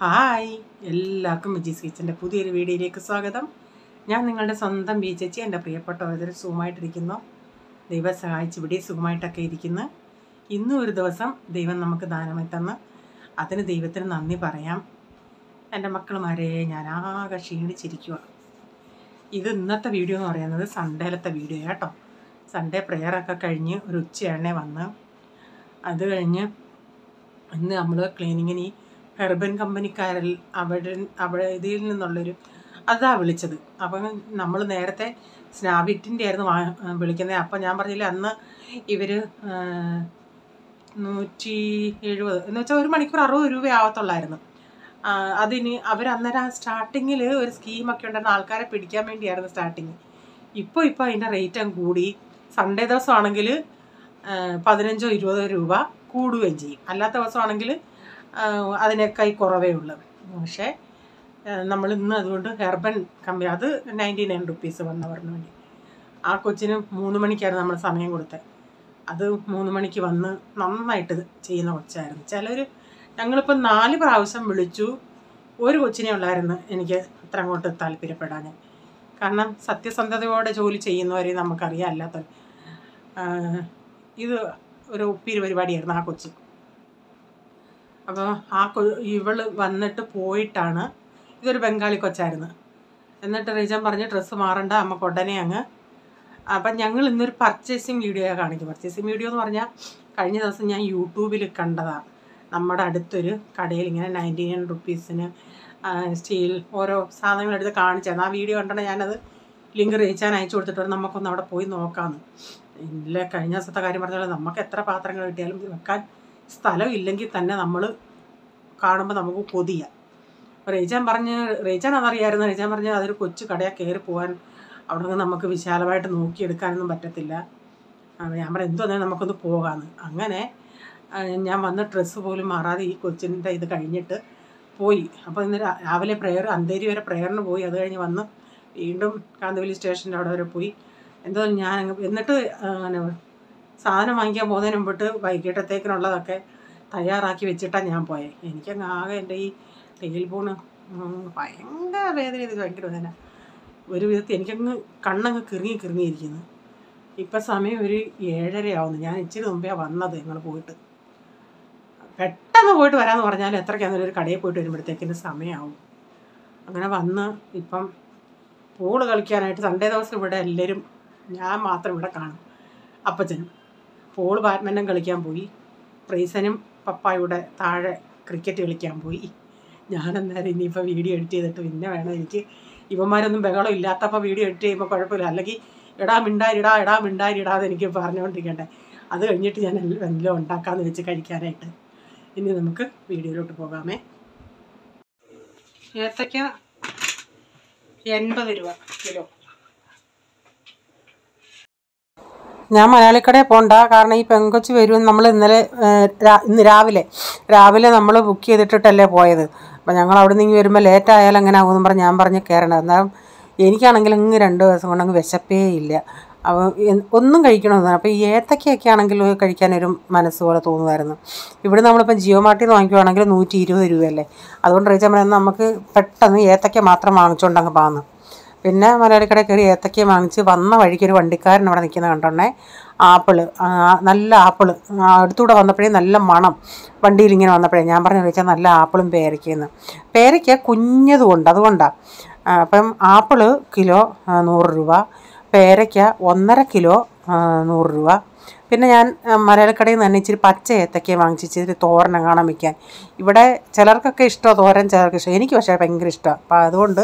Hi, എല്ലാവർക്കും വിജീസ് കിച്ചൻ്റെ പുതിയൊരു വീഡിയോയിലേക്ക് സ്വാഗതം. ഞാൻ നിങ്ങളുടെ സ്വന്തം ബി ചേച്ചി. എൻ്റെ പ്രിയപ്പെട്ടവർ സുഖമായിട്ടിരിക്കുന്നു. ദൈവം സഹായിച്ച് ഇവിടെ സുഖമായിട്ടൊക്കെ ഇരിക്കുന്നു. ഇന്നും ഒരു ദിവസം ദൈവം നമുക്ക് ദാനമായി തന്ന് അതിന് ദൈവത്തിന് നന്ദി പറയാം. എൻ്റെ മക്കളുമാരെ, ഞാൻ ആകെ ക്ഷീണിച്ചിരിക്കുക. ഇത് ഇന്നത്തെ വീഡിയോ എന്ന് പറയുന്നത് സൺഡേയിലത്തെ വീഡിയോ കേട്ടോ. സൺഡേ പ്രെയറൊക്കെ കഴിഞ്ഞ് ഒരു ഉച്ചയാണേ വന്ന് അത് കഴിഞ്ഞ് ഇന്ന് നമ്മൾ ക്ലീനിങ്ങിന് ഹെർബൻ കമ്പനിക്കാരിൽ അവിടെ ഇതിൽ നിന്നുള്ളൊരു അതാ വിളിച്ചത്. അപ്പം നമ്മൾ നേരത്തെ സ്നാബിറ്റിൻ്റെ ആയിരുന്നു വിളിക്കുന്നത്. അപ്പം ഞാൻ പറഞ്ഞില്ല, അന്ന് ഇവർ 170 എന്ന് വെച്ചാൽ 1 മണിക്കൂർ 60 രൂപ ആവത്തുള്ളായിരുന്നു. അതിന് അവർ സ്റ്റാർട്ടിങ്ങിൽ ഒരു സ്കീമൊക്കെ ഉണ്ടായിരുന്ന ആൾക്കാരെ പിടിക്കാൻ വേണ്ടിയായിരുന്നു സ്റ്റാർട്ടിങ്. ഇപ്പോൾ അതിൻ്റെ റേറ്റ് അങ്ങ് കൂടി. സൺഡേ ദിവസമാണെങ്കിൽ 15-20 രൂപ കൂടുകയും ചെയ്യും. അല്ലാത്ത ദിവസമാണെങ്കിൽ അതിനേക്കാൾ കുറവേ ഉള്ളൂ. പക്ഷേ നമ്മൾ ഇന്ന് അതുകൊണ്ട് ഹെർബൻ കമ്പനി അത് 99 റുപ്പീസ് വന്നവറിന് വേണ്ടി. ആ കൊച്ചിന് 3 മണിക്കായിരുന്നു നമ്മൾ സമയം കൊടുത്തത്. അത് 3 മണിക്ക് വന്ന് നന്നായിട്ട് ചെയ്യുന്ന കൊച്ചായിരുന്നു. ചിലർ ഞങ്ങളിപ്പോൾ 4 പ്രാവശ്യം വിളിച്ചു. ഒരു കൊച്ചിനെ ഉള്ളായിരുന്നു എനിക്ക് അത്ര അങ്ങോട്ട് താല്പര്യപ്പെടാൻ. കാരണം സത്യസന്ധതയോടെ ജോലി ചെയ്യുന്നവരെ നമുക്കറിയാം. അല്ലാത്ത ഇത് ഒരു ഒപ്പീര് പരിപാടിയായിരുന്നു ആ കൊച്ച്. അപ്പോൾ ഇവള് വന്നിട്ട് പോയിട്ടാണ്. ഇതൊരു ബംഗാളി കൊച്ചായിരുന്നു. എന്നിട്ട് റീജൻ പറഞ്ഞ് ഡ്രസ്സ് മാറണ്ട, നമുക്ക് ഉടനെ അങ്ങ്. അപ്പം ഞങ്ങൾ ഇന്നൊരു പർച്ചേസിങ് വീഡിയോ കാണിക്കും. പർച്ചേസിങ് വീഡിയോ എന്ന് പറഞ്ഞാൽ കഴിഞ്ഞ ദിവസം ഞാൻ യൂട്യൂബിൽ കണ്ടതാണ്. നമ്മുടെ അടുത്തൊരു കടയിൽ ഇങ്ങനെ 99 റുപ്പീസിന് സ്റ്റീൽ ഓരോ സാധനങ്ങളെടുത്ത് കാണിച്ചായിരുന്നു. ആ വീഡിയോ കണ്ടാണ് ഞാനത് ലിങ്ക് റീച്ചാൻ അയച്ചു കൊടുത്തിട്ട് നമുക്കൊന്ന് അവിടെ പോയി നോക്കാമെന്ന്. ഇല്ല, കഴിഞ്ഞ ദിവസത്തെ കാര്യം പറഞ്ഞാൽ നമുക്ക് എത്ര പാത്രങ്ങൾ കിട്ടിയാലും വെക്കാൻ സ്ഥലം ഇല്ലെങ്കിൽ തന്നെ നമ്മൾ കാണുമ്പോൾ നമുക്ക് കൊതിയാണ്. റീജാൻ അതറിയായിരുന്നു. റീജാൻ പറഞ്ഞ് അതൊരു കൊച്ചു കടയാണ്, കയറി പോകാൻ അവിടെ നിന്ന് നമുക്ക് വിശാലമായിട്ട് നോക്കിയെടുക്കാനൊന്നും പറ്റത്തില്ല. ഞാൻ പറഞ്ഞു എന്തോ നമുക്കൊന്ന് പോകാമെന്ന്. അങ്ങനെ ഞാൻ വന്ന് ഡ്രസ്സ് പോലും മാറാതെ ഈ കൊച്ചിൻ്റെ ഇത് കഴിഞ്ഞിട്ട് പോയി. അപ്പോൾ ഇന്ന് രാവിലെ അന്തേരി വരെ പ്രെയറിന് പോയി. അത് കഴിഞ്ഞ് വന്ന് വീണ്ടും കാന്തവല്ലി സ്റ്റേഷൻ്റെ അവിടെ വരെ പോയി. എന്തോ ഞാൻ എന്നിട്ട് സാധനം വാങ്ങിക്കാൻ പോകുന്നതിന് മുമ്പിട്ട് വൈകിട്ടത്തേക്കിനുള്ളതൊക്കെ തയ്യാറാക്കി വെച്ചിട്ടാണ് ഞാൻ പോയത്. എനിക്കങ്ങ് ആകെ എൻ്റെ ഈ ടെയിൽ ബോണ് ഭയങ്കര വേദന. ഇത് ഭയങ്കര വേദന. ഒരു വിധത്തിൽ എനിക്കങ്ങ് കണ്ണങ്ങ് കിറുങ്ങിയിരിക്കുന്നു. ഇപ്പം സമയം ഒരു 7:30 ആവുന്നു. ഞാൻ ഇച്ചിരി മുമ്പേ വന്നത്. ഞങ്ങൾ പോയിട്ട് പെട്ടെന്ന് പോയിട്ട് വരാമെന്ന് പറഞ്ഞാൽ എത്രയ്ക്കാണെങ്കിലും ഒരു കടയിൽ പോയിട്ട് വരുമ്പോഴത്തേക്കിന് സമയമാവും. അങ്ങനെ വന്ന് ഇപ്പം പൂള് കളിക്കാനായിട്ട് സൺഡേ ദിവസം ഇവിടെ എല്ലാവരും, ഞാൻ മാത്രം ഇവിടെ കാണും. അപ്പച്ചനും പൂള് ബാഡ്മിൻ്റൺ കളിക്കാൻ പോയി. പ്രീസനും പപ്പായുടെ താഴെ ക്രിക്കറ്റ് കളിക്കാൻ പോയി. ഞാനെന്നാലും ഇനിയിപ്പോൾ വീഡിയോ എഡിറ്റ് ചെയ്തിട്ട് പിന്നെ വേണം എനിക്ക്. ഇവന്മാരൊന്നും ബഹളം ഇല്ലാത്തപ്പോൾ വീഡിയോ എഡിറ്റ് ചെയ്യുമ്പോൾ കുഴപ്പമില്ല. അല്ലെങ്കിൽ എടാ മിണ്ടാരിടാതെ എനിക്ക് പറഞ്ഞുകൊണ്ടിരിക്കട്ടെ. അത് കഴിഞ്ഞിട്ട് ഞാൻ എല്ലാം ഉണ്ടാക്കാമെന്ന് വെച്ച് കഴിക്കാനായിട്ട്. ഇനി നമുക്ക് വീഡിയോയിലോട്ട് പോകാമേ. ഏത്തയ്ക്ക 80 രൂപ കിലോ. ഞാൻ മലയാളിക്കടയിൽ പോകണ്ട, കാരണം ഈ പെങ്കൊച്ച് വരും. നമ്മൾ ഇന്ന് രാവിലെ നമ്മൾ ബുക്ക് ചെയ്തിട്ടിട്ടല്ലേ പോയത്. അപ്പം ഞങ്ങൾ അവിടെ നിന്ന് വരുമ്പോൾ ലേറ്റ് ആയാലും അങ്ങനെ ആകുമെന്ന് പറഞ്ഞ് ഞാൻ പറഞ്ഞ് കയറണം. എന്നാൽ എനിക്കാണെങ്കിൽ ഇങ്ങ് 2 ദിവസം കൊണ്ടങ്ങ് വിശപ്പേ ഇല്ല. അപ്പോൾ ഒന്നും കഴിക്കണമെന്ന്. അപ്പോൾ ഈ ഏത്തക്കയൊക്കെ ആണെങ്കിൽ കഴിക്കാനൊരു മനസ്സ് പോലെ തോന്നുമായിരുന്നു. ഇവിടെ നമ്മളിപ്പം ജിയോ മാർട്ടിൽ നിന്ന് വാങ്ങിക്കുവാണെങ്കിൽ 120 രൂപയല്ലേ. അതുകൊണ്ട് റീച്ചാൻ പറയുന്നത് നമുക്ക് പെട്ടെന്ന് ഏത്തക്ക മാത്രം വാങ്ങിച്ചുകൊണ്ടങ്ങ് പാന്ന്. പിന്നെ മലയാളിക്കടയിൽ കയറി ഏത്തക്ക വാങ്ങിച്ച് വന്ന വഴിക്ക് ഒരു വണ്ടിക്കാരൻ അവിടെ നിൽക്കുന്ന കണ്ടോണ്ടേ നല്ല ആപ്പിള് അടുത്തൂടെ വന്നപ്പോഴേ നല്ല മണം. വണ്ടിയിൽ ഇങ്ങനെ വന്നപ്പോഴേ ഞാൻ പറഞ്ഞു വെച്ചാൽ നല്ല ആപ്പിളും പേരയ്ക്കെന്ന്. പേരയ്ക്ക കുഞ്ഞതുകൊണ്ട് അതുകൊണ്ടാണ്. അപ്പം ആപ്പിള് കിലോ 100 രൂപ, പേരയ്ക്ക 1.5 കിലോ 100 രൂപ. പിന്നെ ഞാൻ മലയാളിക്കടയിൽ നിന്ന് തന്നെ ഇച്ചിരി പച്ച ഏത്തക്ക വാങ്ങിച്ച് ഇച്ചിരി തോരൻ കാണാൻ വയ്ക്കാൻ. ഇവിടെ ചിലർക്കൊക്കെ ഇഷ്ടമാണ് തോരൻ, ചിലർക്ക് ഇഷ്ടം. എനിക്ക് പക്ഷേ ഭയങ്കര ഇഷ്ടമാണ്. അപ്പം അതുകൊണ്ട്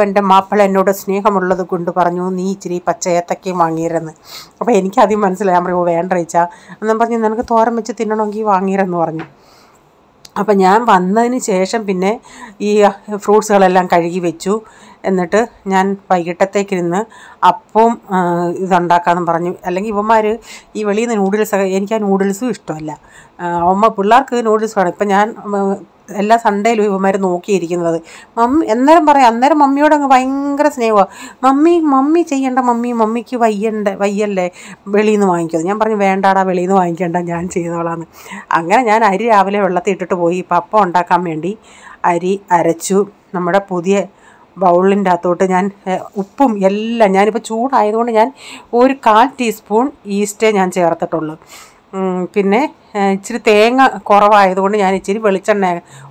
എൻ്റെ മാപ്പിള എന്നോട് സ്നേഹമുള്ളത് കൊണ്ട് പറഞ്ഞു, നീ ഇച്ചിരി പച്ച ഏത്തക്കയും വാങ്ങിയിരുന്ന്. അപ്പോൾ എനിക്കധികം മനസ്സിലായി. ഞാൻ പറയും വേണ്ട റീച്ചാ എന്നും പറഞ്ഞ് നിനക്ക് തോരൻ വെച്ച് തിന്നണമെങ്കിൽ വാങ്ങിയിരുന്ന് പറഞ്ഞു. അപ്പം ഞാൻ വന്നതിന് ശേഷം പിന്നെ ഈ ഫ്രൂട്ട്സുകളെല്ലാം കഴുകി വെച്ചു. എന്നിട്ട് ഞാൻ വൈകിട്ടത്തേക്കിരുന്ന് അപ്പവും ഇതുണ്ടാക്കാമെന്ന് പറഞ്ഞു. അല്ലെങ്കിൽ ഇവന്മാർ ഈ വെളിയിൽ നിന്ന് നൂഡിൽസൊക്കെ, എനിക്ക് ആ നൂഡിൽസും ഇഷ്ടമല്ല. പിള്ളേർക്ക് നൂഡിൽസ് വേണം. ഇപ്പം ഞാൻ എല്ലാ സൺഡേയിലും ഇവന്മാർ നോക്കിയിരിക്കുന്നത്. അന്നേരം പറയാം, അന്നേരം മമ്മിയോട് അങ്ങ് ഭയങ്കര സ്നേഹമാണ്. മമ്മി ചെയ്യണ്ട, മമ്മിക്ക് വയ്യല്ലേ, വെളിയിൽ നിന്ന് വാങ്ങിക്കുന്നത്. ഞാൻ പറഞ്ഞു വേണ്ടാടാ, വെളിയിൽ നിന്ന് വാങ്ങിക്കേണ്ട, ഞാൻ ചെയ്തോളാന്ന്. അങ്ങനെ ഞാൻ അരി രാവിലെ വെള്ളത്തിൽ ഇട്ടിട്ട് പോയി. അപ്പം ഉണ്ടാക്കാൻ വേണ്ടി അരി അരച്ചു. നമ്മുടെ പുതിയ ബൗളിൻ്റെ അകത്തോട്ട് ഞാൻ ഉപ്പും എല്ലാം, ഞാനിപ്പോൾ ചൂടായതുകൊണ്ട് ഞാൻ 1/4 ടീസ്പൂൺ ഈസ്റ്റേ ഞാൻ ചേർത്തിട്ടുള്ളൂ. പിന്നെ ഇച്ചിരി തേങ്ങ കുറവായതുകൊണ്ട് ഞാൻ ഇച്ചിരി വെളിച്ചെണ്ണ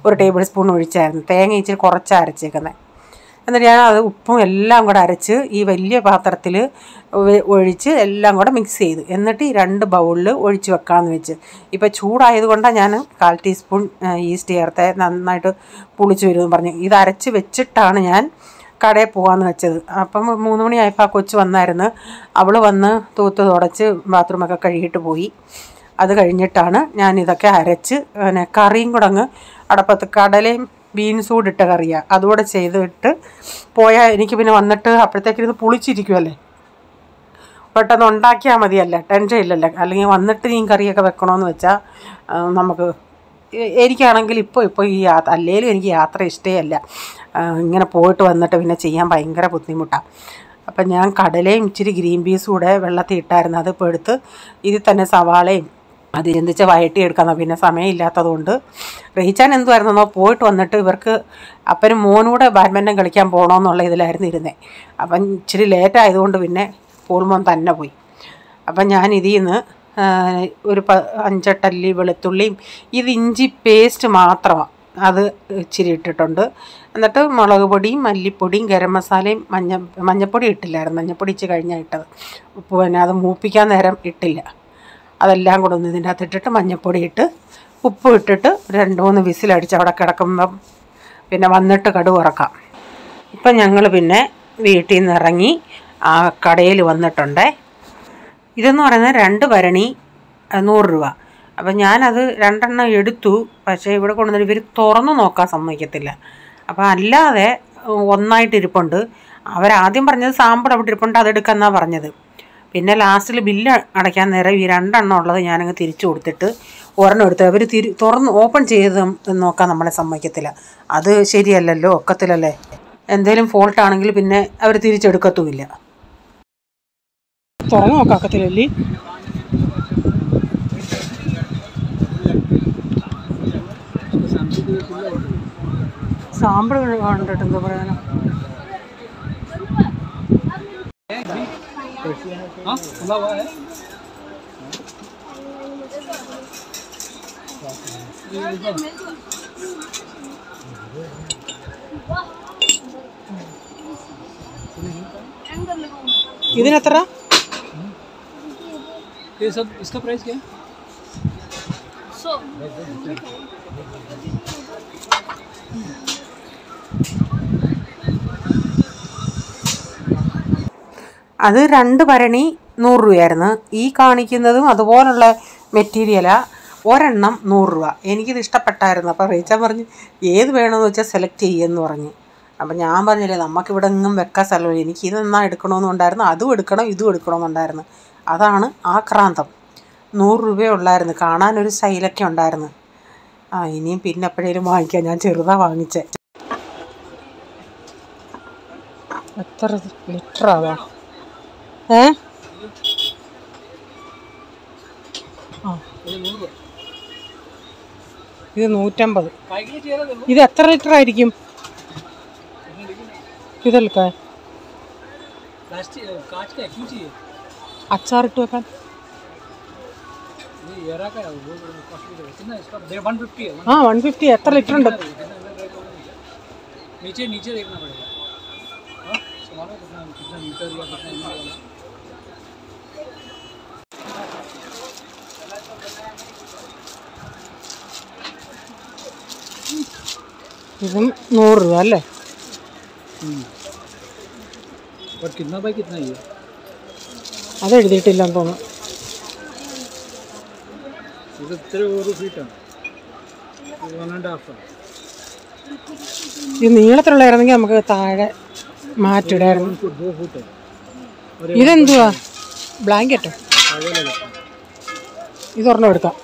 1 ടേബിൾ സ്പൂൺ ഒഴിച്ചായിരുന്നു. തേങ്ങ ഇച്ചിരി കുറച്ചാണ് അരച്ചേക്കുന്നത്. എന്നിട്ട് ഞാൻ അത് ഉപ്പും എല്ലാം കൂടെ അരച്ച് ഈ വലിയ പാത്രത്തിൽ ഒഴിച്ച് എല്ലാം കൂടെ മിക്സ് ചെയ്തു. എന്നിട്ട് ഈ 2 ബൗളിൽ ഒഴിച്ച് വെക്കാമെന്ന് വെച്ച്. ഇപ്പോൾ ചൂടായതുകൊണ്ടാണ് ഞാൻ 1/4 ടീസ്പൂൺ ഈസ്റ്റ് ചേർത്ത് നന്നായിട്ട് പുളിച്ച് വരുമെന്ന് പറഞ്ഞു. ഇത് അരച്ച് വെച്ചിട്ടാണ് ഞാൻ കടയിൽ പോകാമെന്ന് വെച്ചത്. അപ്പം 3 മണിയായപ്പോൾ ആ കൊച്ച് വന്നായിരുന്നു. അവൾ വന്ന് തൂത്ത് തുടച്ച് ബാത്റൂമൊക്കെ കഴുകിയിട്ട് പോയി. അത് കഴിഞ്ഞിട്ടാണ് ഞാൻ ഇതൊക്കെ അരച്ച് പിന്നെ കറിയും കൂടെ അങ്ങ് അടപ്പത്ത്, കടലയും ബീൻസും കൂടെ ഇട്ട കറിയാണ്, അതുകൂടെ ചെയ്തിട്ട് പോയാൽ എനിക്ക് പിന്നെ വന്നിട്ട് അപ്പോഴത്തേക്ക് ഇത് പുളിച്ചിരിക്കുമല്ലേ, പെട്ടെന്ന് ഉണ്ടാക്കിയാൽ മതിയല്ല, ടെൻഷൻ ഇല്ലല്ലോ. അല്ലെങ്കിൽ വന്നിട്ട് ഈ കറിയൊക്കെ വെക്കണമെന്ന് വെച്ചാൽ നമുക്ക്, എനിക്കാണെങ്കിൽ ഇപ്പോൾ ഈ അല്ലെങ്കിലും എനിക്ക് യാത്ര ഇഷ്ടമല്ല. ഇങ്ങനെ പോയിട്ട് വന്നിട്ട് പിന്നെ ചെയ്യാൻ ഭയങ്കര ബുദ്ധിമുട്ടാണ്. അപ്പം ഞാൻ കടലയും ഇച്ചിരി ഗ്രീൻ പീസും കൂടെ വെള്ളത്തിൽ ഇട്ടായിരുന്നു. അതിപ്പോൾ എടുത്ത് ഇതിൽ തന്നെ സവാളയും അത് ചിന്തിച്ച് വഴറ്റിയെടുക്കണം. പിന്നെ സമയമില്ലാത്തതുകൊണ്ട് റീച്ചാൻ എന്തുമായിരുന്നോ പോയിട്ട് വന്നിട്ട് ഇവർക്ക് അപ്പനും മോനൂടെ ബാഡ്മിൻ്റൺ കളിക്കാൻ പോകണമെന്നുള്ള ഇതിലായിരുന്നു ഇരുന്നത്. അപ്പം ഇച്ചിരി ലേറ്റായതുകൊണ്ട് പിന്നെ പൂൾമോൻ തന്നെ പോയി. അപ്പം ഞാൻ ഇതിൽ നിന്ന് ഒരു 5-8 അല്ലി വെളുത്തുള്ളിയും ഇത് ഇഞ്ചി പേസ്റ്റ് മാത്രമാണ്, അത് ഇച്ചിരി ഇട്ടിട്ടുണ്ട്. എന്നിട്ട് മുളക് പൊടിയും മല്ലിപ്പൊടിയും ഗരം മസാലയും മഞ്ഞപ്പൊടി ഇട്ടില്ലായിരുന്നു, മഞ്ഞപ്പൊടി ഇച്ചിരി കഴിഞ്ഞാൽ ഇട്ടത്. പിന്നെ അത് മൂപ്പിക്കാൻ നേരം ഇട്ടില്ല. അതെല്ലാം കൂടെ ഒന്ന് ഇതിൻ്റെ അകത്ത് ഇട്ടിട്ട് മഞ്ഞപ്പൊടി ഇട്ട് ഉപ്പ് ഇട്ടിട്ട് 2-3 വിസിലടിച്ച് അവിടെ കിടക്കുമ്പം പിന്നെ വന്നിട്ട് കടുക് വറക്കാം. ഇപ്പം ഞങ്ങൾ പിന്നെ വീട്ടിൽ നിന്ന് ഇറങ്ങി ആ കടയിൽ വന്നിട്ടുണ്ട്. ഇതെന്ന് പറയുന്നത് 2 ഭരണി 100 രൂപ. അപ്പം ഞാനത് 2 എണ്ണം എടുത്തു. പക്ഷേ ഇവിടെ കൊണ്ടുവന്നിട്ട് ഇവർ തുറന്നു നോക്കാൻ സമ്മതിക്കത്തില്ല. അപ്പം അല്ലാതെ ഒന്നായിട്ട് ഇരിപ്പുണ്ട്. അവരാദ്യം പറഞ്ഞത് സാമ്പിൾ അവിടെ ഇരിപ്പുണ്ട്, അതെടുക്കാമെന്നാണ് പറഞ്ഞത്. പിന്നെ ലാസ്റ്റിൽ ബില്ല് അടയ്ക്കാൻ നേരം ഈ 2 എണ്ണം ഉള്ളത് ഞാനങ്ങ് തിരിച്ചു കൊടുത്തിട്ട് ഒരെണ്ണം എടുത്ത് അവർ തുറന്ന് ഓപ്പൺ ചെയ്ത് നോക്കാൻ നമ്മളെ സമ്മതിക്കത്തില്ല. അത് ശരിയല്ലല്ലോ, ഒക്കത്തില്ലല്ലേ. എന്തെങ്കിലും ഫോൾട്ട് ആണെങ്കിൽ പിന്നെ അവർ തിരിച്ചെടുക്കത്തുമില്ല. തുറന്നു നോക്കാക്കത്തില്ലല്ലേ. സാമ്പിൾ കണ്ടിട്ട് എന്താ പറയാനോ. ഇതിനെത്ര? ये सब इसका प्राइस क्या है? 100. അത് 2 ഭരണി 100 രൂപയായിരുന്നു. ഈ കാണിക്കുന്നതും അതുപോലുള്ള മെറ്റീരിയലാണ്. ഒരെണ്ണം 100 രൂപ. എനിക്കിത് ഇഷ്ടപ്പെട്ടായിരുന്നു. അപ്പോൾ റീച്ചാൻ പറഞ്ഞ് ഏത് വേണമെന്ന് വെച്ചാൽ സെലക്ട് ചെയ്യുമെന്ന് പറഞ്ഞു. അപ്പം ഞാൻ പറഞ്ഞില്ലേ, നമുക്കിവിടെ എങ്ങും വെക്കാൻ സ്ഥലമില്ല, എനിക്ക് ഇതെന്നാ എടുക്കണമെന്നുണ്ടായിരുന്നു, അതും എടുക്കണം ഇതും എടുക്കണമെന്നുണ്ടായിരുന്നു. അതാണ് ആക്രാന്തം. 100 രൂപയേ ഉള്ളായിരുന്നു. കാണാനൊരു സ്റ്റൈലൊക്കെ ഉണ്ടായിരുന്നു. ഇനിയും പിന്നെ എപ്പോഴേലും വാങ്ങിക്കാം. ഞാൻ ചെറുതാണ് വാങ്ങിച്ചേ. എത്ര ലിറ്ററാവാ? ഇത് 150. ഇത് എത്ര ലിറ്റർ ആയിരിക്കും? ഇതല്ലേ അച്ചാറിട്ട് വെക്കാൻ? 150. എത്ര ലിറ്റർ ഉണ്ട്? ഇതും 100 രൂപ അല്ലേ? അത് എഴുതിയിട്ടില്ലെന്ന് തോന്നുന്നു. ഇത് നീളത്തിലുള്ളതായിരുന്നെങ്കിൽ നമുക്ക് താഴെ മാറ്റിടായിരുന്നു. ഇതെന്തുവാ? ബ്ലാങ്കറ്റോ? ഇതൊരെണ്ണം എടുക്കാം.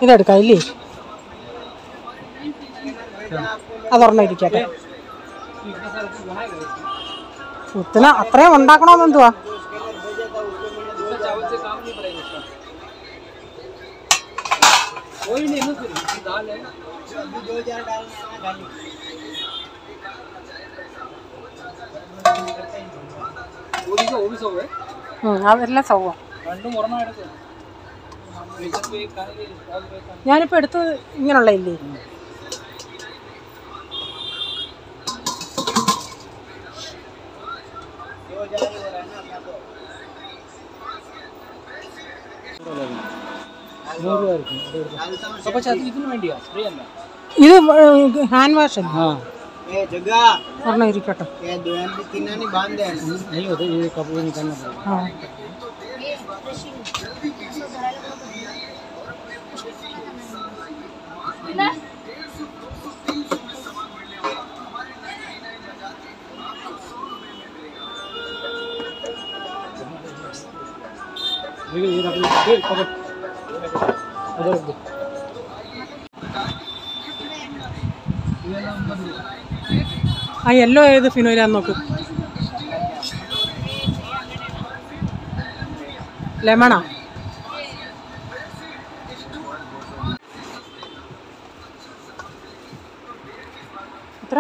ഇതെടുക്കാം ഇല്ലേ? അതൊരെണ്ണം ഇരിക്കട്ടെ. ഇത്തിന അത്രയും ഉണ്ടാക്കണമെന്നെന്തുവാ? അതെല്ലാം സൗവ. ഞാനിപ്പോൾ എടുത്ത് ഇങ്ങനെയുള്ള ഇല്ലേ? ഇത് ഹാൻഡ് വാഷ് ഒരെണ്ണം ഇരിക്കട്ടെ. ആ യെല്ലോ ഏത് ഫിനോയിലാന്ന് നോക്ക്. ലെമണാ? എത്ര?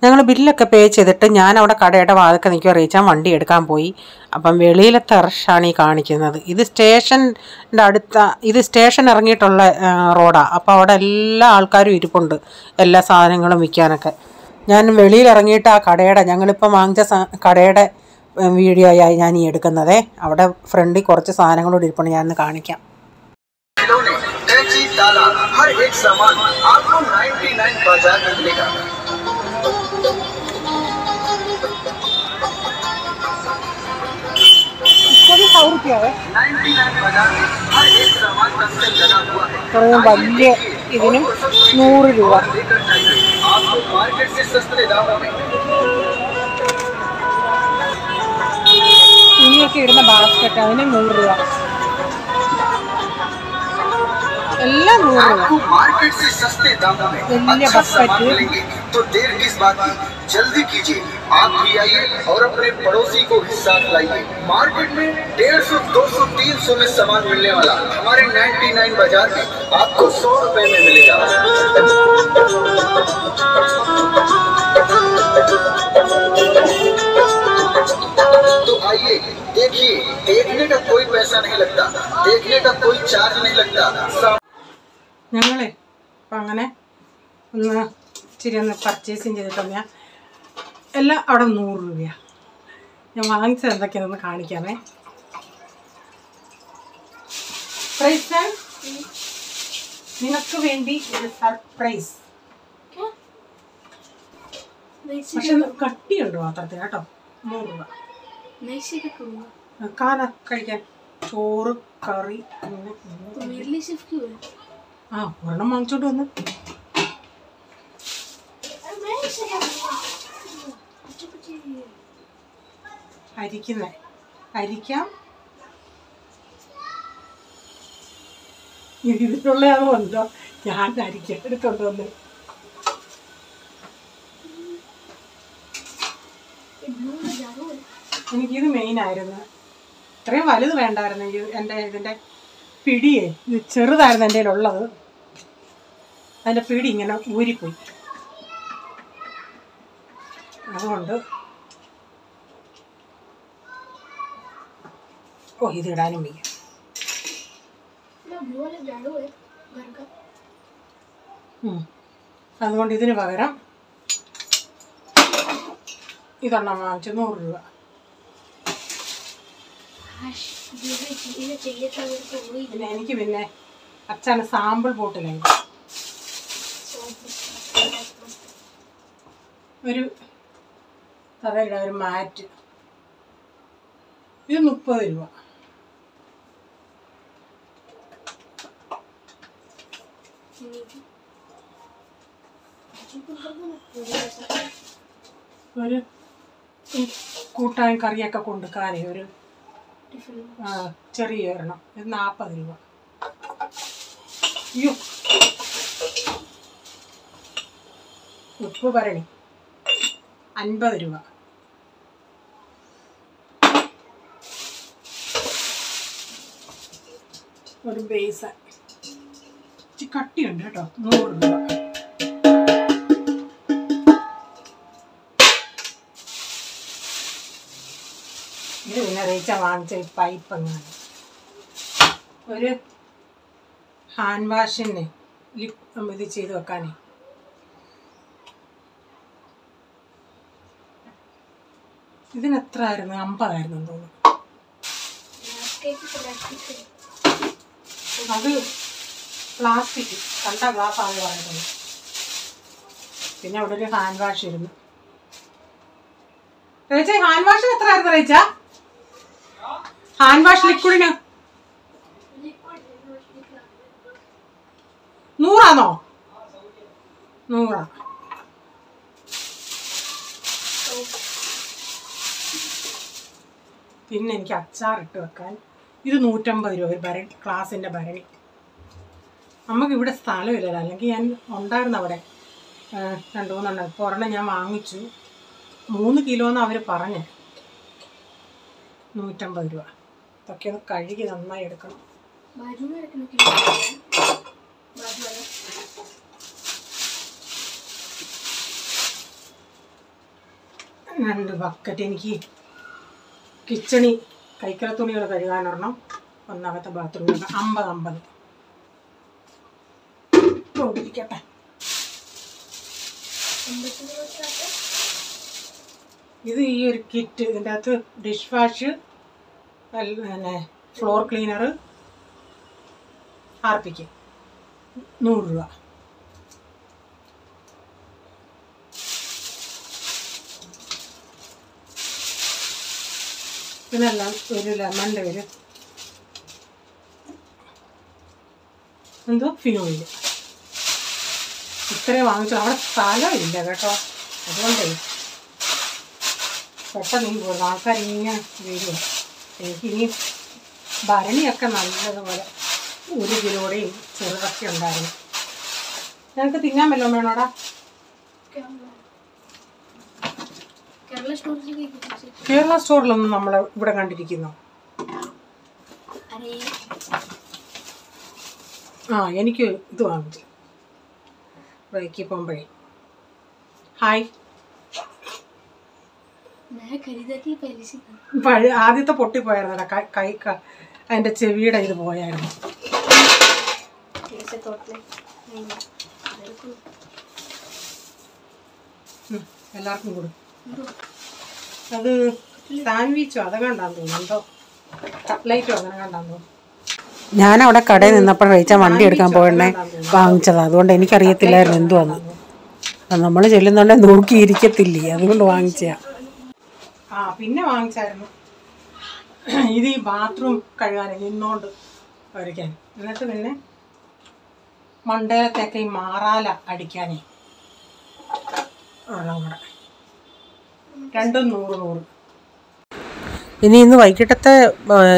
ഞങ്ങൾ ബില്ലൊക്കെ പേ ചെയ്തിട്ട് ഞാൻ അവിടെ കടയുടെ വാതിൽക്ക് നിൽക്കുക. റീച്ചാൻ വണ്ടി എടുക്കാൻ പോയി. അപ്പം വെളിയിലത്തെ റഷാണ് ഈ കാണിക്കുന്നത്. ഇത് സ്റ്റേഷൻ്റെ ഇത് സ്റ്റേഷൻ ഇറങ്ങിയിട്ടുള്ള റോഡാണ്. അപ്പോൾ അവിടെ എല്ലാ ആൾക്കാരും ഇരിപ്പുണ്ട്, എല്ലാ സാധനങ്ങളും വിൽക്കാനൊക്കെ. ഞാൻ വെളിയിൽ ഇറങ്ങിയിട്ട് ആ കടയുടെ, ഞങ്ങളിപ്പം വാങ്ങിച്ച കടയുടെ വീഡിയോ ആയി ഞാൻ ഈ എടുക്കുന്നതേ. അവിടെ ഫ്രണ്ടിൽ കുറച്ച് സാധനങ്ങളോട് ഇരിപ്പുണ്ട്, ഞാനൊന്ന് കാണിക്കാം. വലിയ ഇതിനും 100 രൂപ. തുണിയൊക്കെ ഇടുന്ന ബാസ്ക്കറ്റ് അതിന് 100 രൂപ. എല്ലാം 100 രൂപ. വലിയ ബസ്ക്കറ്റ്. तो देर किस बात की, जल्दी कीजिए, आप भी आइए और अपने पड़ोसी को हिस्सा लाइए। मार्केट में 150, 200, 300 में सामान मिलने वाला हमारे 99 बाजार में आपको 100 रुपए में मिलेगा। तो आइए देखिए, देखने का कोई पैसा नहीं लगता, देखने का कोई चार्ज नहीं लगता। ഞങ്ങളെ അപ്പം അങ്ങനെ ഒന്ന് ഇച്ചിരി ഒന്ന് പർച്ചേസിങ് ചെയ്തിട്ടുണ്ട്. എല്ലാം അവിടെ 100 രൂപയാണ്. ഞാൻ വാങ്ങിച്ചത് എന്തൊക്കെയാണെന്ന് കാണിക്കാമേ. നിനക്ക് വേണ്ടി ഒരു സർപ്രൈസ്. പക്ഷെ കട്ടിയുണ്ട് പാത്രത്തിൽ കേട്ടോ. 100 രൂപ. കാല കഴിക്കാൻ ചോറ് കറി. ആ ഒരെണ്ണം വാങ്ങിച്ചോണ്ട് വന്ന്. അരിക്കാം. ഇതിനുള്ളതാണോ? ഞാൻ അരിക്കാൻ എടുത്തോണ്ട് വന്ന്. എനിക്കിത് മെയിനായിരുന്നു. ഇത്രയും വലുത് വേണ്ടായിരുന്നു. ഇതിൻ്റെ പിടിയേ ഇത് ചെറുതായിരുന്നു എൻ്റെ കയ്യിലുള്ളത്. അതിൻ്റെ പിടി ഇങ്ങനെ ഊരിപ്പോയി. അതുകൊണ്ട് ഓ ഇതിടാനും വയ്യ. അതുകൊണ്ട് ഇതിന് പകരം ഇതൊരെണ്ണം വാങ്ങിച്ചു 100 രൂപ. പിന്നെ എനിക്ക് പിന്നെ അച്ഛന് സാമ്പിൾ ബോട്ടിലായി ഒരു തറയുടെ ഒരു മാറ്റ്. ഇത് 30 രൂപ. ഒരു കൂട്ടാൻ കറിയൊക്കെ കൊടുക്കാനേ ഒരു ചെറിയ ഒരെണ്ണം. ഇത് 40 രൂപ. അയ്യോ ഉപ്പ് ഭരണി 50 രൂപ. ഒരു ബേസ് കട്ടിയുണ്ട് കേട്ടോ, 100 രൂപ. ഇത് പിന്നെ റീച്ച വാങ്ങിച്ച പൈപ്പ് എങ്ങാണ്. ഒരു ഹാൻഡ് വാഷിന് ലിപ് ഇത് ചെയ്ത് വെക്കാനേ. ഇതിനെത്ര ആയിരുന്നു? 50 ആയിരുന്നു തോന്നുന്നു. അത് പ്ലാസ്റ്റിക് കണ്ട ഗ്ലാസ് ആണ് പറഞ്ഞിട്ടുണ്ട്. പിന്നെ അവിടെ ഒരു ഹാൻഡ് വാഷ് ഇരുന്നു. റേച്ച ഹാൻഡ് വാഷിന് എത്ര ആയിരുന്നു റേച്ച? Hand wash ലിക്വിഡിന് 100 100. പിന്നെ എനിക്ക് അച്ചാറിട്ട് വെക്കാൻ ഇത് 150 രൂപ. ഒരു ഭരണി, ഗ്ലാസിൻ്റെ ഭരണി. നമുക്കിവിടെ സ്ഥലമില്ലല്ലോ, അല്ലെങ്കിൽ ഞാൻ ഉണ്ടായിരുന്നു അവിടെ 2-3 ഇപ്പോൾ ഒരെണ്ണം ഞാൻ വാങ്ങിച്ചു. 3 കിലോ എന്ന് അവർ പറഞ്ഞ്. 150 രൂപ. ഇതൊക്കെ ഒന്ന് കഴുകി നന്നായി എടുക്കണം. 2 ബക്കറ്റ്. എനിക്ക് കിച്ചണി കൈക്കല തുണികൾ കഴുകാനൊരെണ്ണം, ഒന്നാമത്തെ ബാത്റൂമിൽ 50 ഇരിക്കട്ടെ. ഇത് ഈ ഒരു കിറ്റ്. ഇതിൻ്റെ അകത്ത് ഡിഷ് വാഷ്, പിന്നെ ഫ്ലോർ ക്ലീനർ, ഹാർപ്പിക്ക് 100 രൂപ. പിന്നെല്ലാം ഒരു ലെമണിൻ്റെ ഒരു എന്തോ ഫിനോയിൽ. ഇത്രയും വാങ്ങിച്ചു. അവിടെ സ്ഥലമില്ല കേട്ടോ, അതുകൊണ്ടേ പെട്ടെന്ന് ഈ പോകുന്നു. ആൾക്കാർ ഇങ്ങനെ വരും. എനിക്കിനി ഭരണിയൊക്കെ നല്ലതുപോലെ 1 കിലോയുടെയും ചെറുതൊക്കെ ഉണ്ടായിരുന്നു. ഞങ്ങൾക്ക് തിന്നാൻ വല്ലതും വേണോടാ? കേരള സ്റ്റോറിലൊന്നും നമ്മൾ ഇവിടെ കണ്ടിരിക്കുന്നു. എനിക്ക് ഇത് വാങ്ങിച്ചു വൈക്കി പോകുമ്പോഴേ. ഹായ്. ആദ്യത്തെ പൊട്ടിപ്പോയായിരുന്നടാ, കൈ അതിൻ്റെ ചെവിയുടെ ഇത് പോയായിരുന്നു. എല്ലാവർക്കും കൊടുക്കും. അത് സാൻഡ്വിച്ചോ അതൊക്കെ കണ്ടാന്ന് തോന്നുന്നു, എന്തോ കട്ട്ലൈറ്റോ അങ്ങനെ കണ്ടാന്ന് തോന്നുന്നു. ഞാനവിടെ കടയിൽ നിന്നപ്പോൾ റേച്ച വണ്ടി എടുക്കാൻ പോകണേ വാങ്ങിച്ചതാണ്. അതുകൊണ്ട് എനിക്കറിയത്തില്ലായിരുന്നു എന്തുവാന്ന്. നമ്മൾ ചെല്ലുന്നുണ്ടെ നോക്കിയിരിക്കത്തില്ലേ, അതുകൊണ്ട് വാങ്ങിച്ചതാ. പിന്നെ വാങ്ങിച്ചായിരുന്നു ഇത് ഈ ബാത്റൂം കഴുകാനേ, നിന്നോണ്ട് വരയ്ക്കാൻ. എന്നിട്ട് പിന്നെ മണ്ടയിലത്തേക്ക് ഈ മാറാല അടിക്കാനേ വെള്ളം കൂടെ. 2 100. ഇന്ന് വൈകിട്ടത്തെ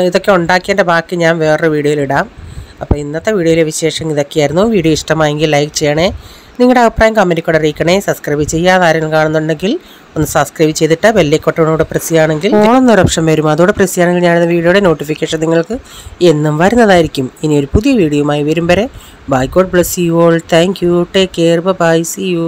ഇതൊക്കെ ഉണ്ടാക്കിയതിൻ്റെ ബാക്കി ഞാൻ വേറൊരു വീഡിയോയിലിടാം. അപ്പോൾ ഇന്നത്തെ വീഡിയോയിലെ വിശേഷം ഇതൊക്കെയായിരുന്നു. വീഡിയോ ഇഷ്ടമായെങ്കിൽ ലൈക്ക് ചെയ്യണേ, നിങ്ങളുടെ അഭിപ്രായം കമൻറ്റിൽ കൂടെ അറിയിക്കണേ. സബ്സ്ക്രൈബ് ചെയ്യാതെ ആരെങ്കിലും കാണുന്നുണ്ടെങ്കിൽ ഒന്ന് സബ്സ്ക്രൈബ് ചെയ്തിട്ട് ബെല്ലൈക്കോട്ടോടെ പ്രസ് ചെയ്യുകയാണെങ്കിൽ ഓളെന്നൊരു ഓപ്ഷൻ വരും. അതോടെ പ്രസ് ചെയ്യുകയാണെങ്കിൽ ഞാനിത് വീഡിയോയുടെ നോട്ടിഫിക്കേഷൻ നിങ്ങൾക്ക് എന്നും വരുന്നതായിരിക്കും. ഇനി ഒരു പുതിയ വീഡിയോയുമായി വരും വരെ bye. God bless you all. Thank you. Take care. Bye. See U.